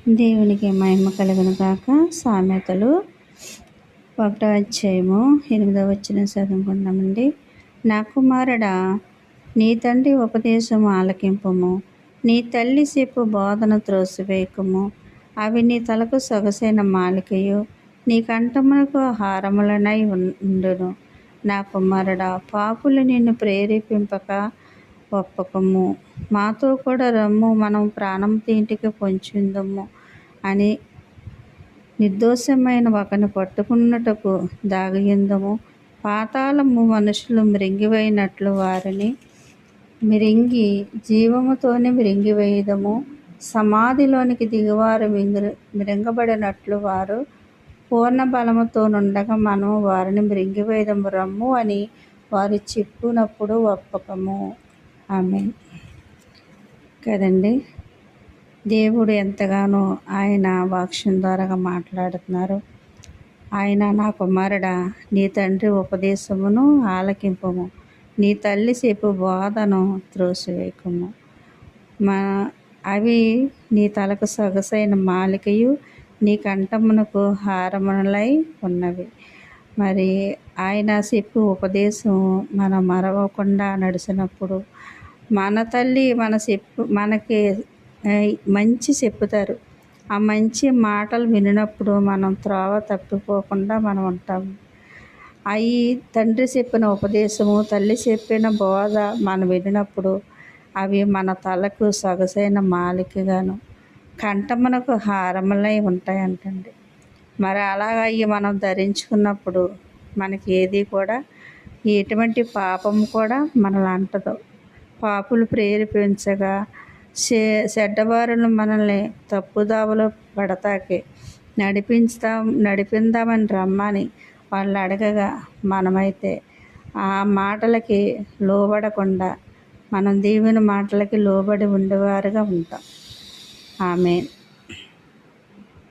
దేవునికి మహిమ కలుగును గాక. సామెతలు 1 అధ్యాయము 8 చదువుకుందామండి. నా కుమారుడా, నీ తండ్రి ఉపదేశము ఆలకింపుము, నీ తల్లి చెప్పు బోధన త్రోసివేయకుము. అవి నీ తలకు సొగసైన మాలికయు, నీ కంఠమునకు హారములనై ఉండును. నా కుమారుడా, పాపులు నిన్ను ప్రేరేపింపక ఒప్పకము. మాతో కూడా రమ్ము, మనం ప్రాణం తీంటికి పొంచుందము అని నిర్దోషమైన ఒకని పట్టుకున్నటకు దాగియుందము. పాతాళము మనుషులు మృంగివేయినట్లు వారిని మిరింగి జీవముతోనే మృంగివేయుదము. సమాధిలోనికి దిగువారు మృంగబడినట్లు వారు పూర్ణ బలముతో నుండగా మనము వారిని మృంగివేయదము రమ్ము అని వారు చెప్పినప్పుడు ఒప్పకము. ఆమేన్. కదండి, దేవుడు ఎంతగానో ఆయన వాక్యం ద్వారా మాట్లాడుతున్నారు. ఆయన, నా కుమారుడా, నీ తండ్రి ఉపదేశమును ఆలకింపుము, నీ తల్లి చెప్పు బోధను త్రోసివేయకుము. అవి నీ తలకు సొగసైన మాలికయు, నీ కంఠమునకు హారములై ఉన్నవి. మరి ఆయన చెప్పు ఉపదేశం మనం మరవకుండా నడిచినప్పుడు మన తల్లి మనకి మంచి చెప్పుతారు. ఆ మంచి మాటలు వినినప్పుడు మనం త్రోవ తప్పిపోకుండా మనం ఉంటాము. అవి తండ్రి చెప్పిన ఉపదేశము, తల్లి చెప్పిన బోధ మనం వినినప్పుడు అవి మన తలకు సొగసైన మాలికగాను కంఠమునకు హారములై ఉంటాయంటండి. మరి అలాగ అవి మనం ధరించుకున్నప్పుడు మనకి ఏది కూడా, ఎటువంటి పాపం కూడా మనల్ని అంటదు. పాపులు ప్రేరేపించగా చెడ్డవారులు మనల్ని తప్పుదావలో పడతాకే నడిపిందామని రమ్మని వాళ్ళు అడగగా మనమైతే ఆ మాటలకి లోబడకుండా మనం దేవుని మాటలకి లోబడి ఉండేవారుగా ఉంటాం. ఆమేన్.